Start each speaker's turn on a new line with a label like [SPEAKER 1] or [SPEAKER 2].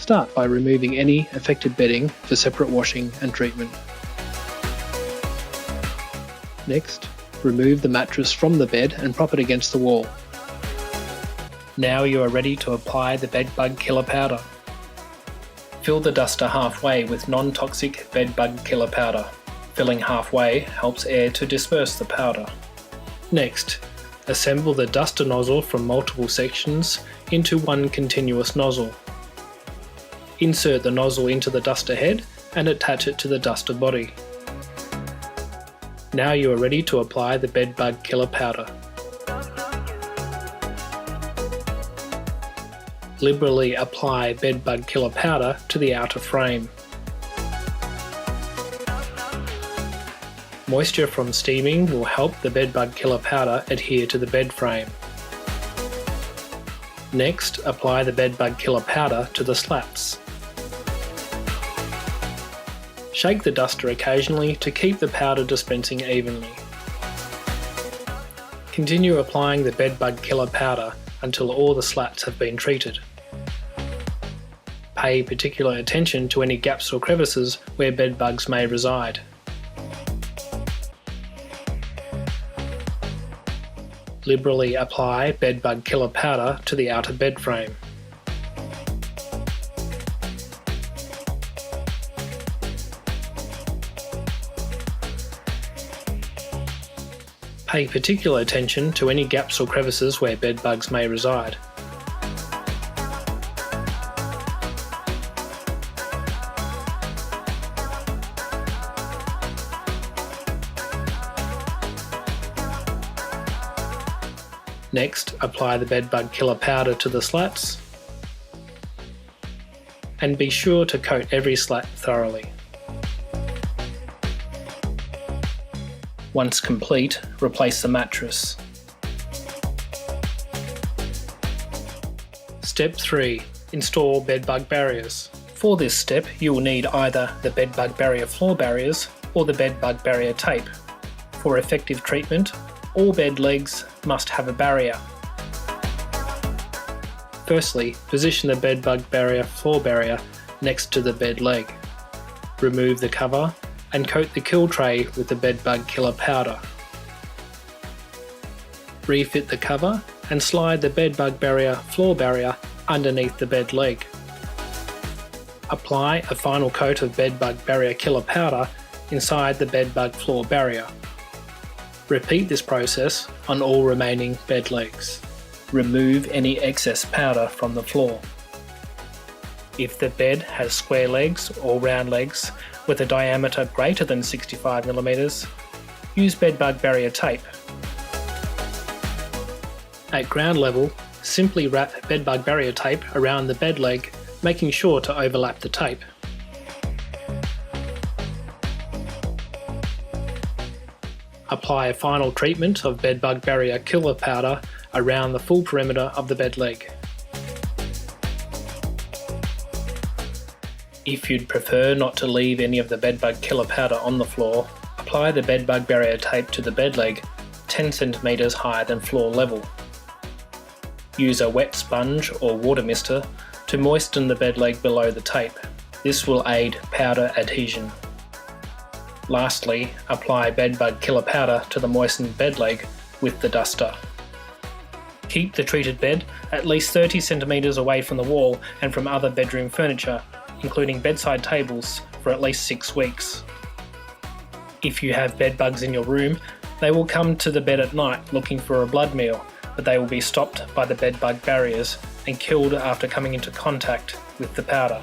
[SPEAKER 1] Start by removing any affected bedding for separate washing and treatment. Next, remove the mattress from the bed and prop it against the wall. Now you are ready to apply the bed bug killer powder. Fill the duster halfway with non-toxic bed bug killer powder. Filling halfway helps air to disperse the powder. Next, assemble the duster nozzle from multiple sections into one continuous nozzle. Insert the nozzle into the duster head and attach it to the duster body. Now you are ready to apply the bed bug killer powder. Liberally apply bed bug killer powder to the outer frame. Moisture from steaming will help the bed bug killer powder adhere to the bed frame. Next, apply the bed bug killer powder to the slats. Shake the duster occasionally to keep the powder dispensing evenly. Continue applying the bed bug killer powder until all the slats have been treated. Pay particular attention to any gaps or crevices where bed bugs may reside. Liberally apply bed bug killer powder to the outer bed frame. Pay particular attention to any gaps or crevices where bed bugs may reside. Next, apply the bed bug killer powder to the slats and be sure to coat every slat thoroughly. Once complete, replace the mattress. Step 3. Install bed bug barriers. For this step, you will need either the bed bug barrier floor barriers or the bed bug barrier tape. For effective treatment, all bed legs must have a barrier. Firstly, position the bed bug barrier floor barrier next to the bed leg. Remove the cover and coat the kill tray with the bed bug killer powder. Refit the cover and slide the bed bug barrier floor barrier underneath the bed leg. Apply a final coat of bed bug barrier killer powder inside the bed bug floor barrier. Repeat this process on all remaining bed legs. Remove any excess powder from the floor. If the bed has square legs or round legs with a diameter greater than 65mm, use bed bug barrier tape. At ground level, simply wrap bed bug barrier tape around the bed leg, making sure to overlap the tape. Apply a final treatment of bed bug barrier killer powder around the full perimeter of the bed leg. If you'd prefer not to leave any of the bed bug killer powder on the floor, apply the bed bug barrier tape to the bed leg 10 cm higher than floor level. Use a wet sponge or water mister to moisten the bed leg below the tape. This will aid powder adhesion. Lastly, apply bed bug killer powder to the moistened bed leg with the duster. Keep the treated bed at least 30 cm away from the wall and from other bedroom furniture, including bedside tables, for at least 6 weeks. If you have bed bugs in your room, they will come to the bed at night looking for a blood meal, but they will be stopped by the bed bug barriers and killed after coming into contact with the powder.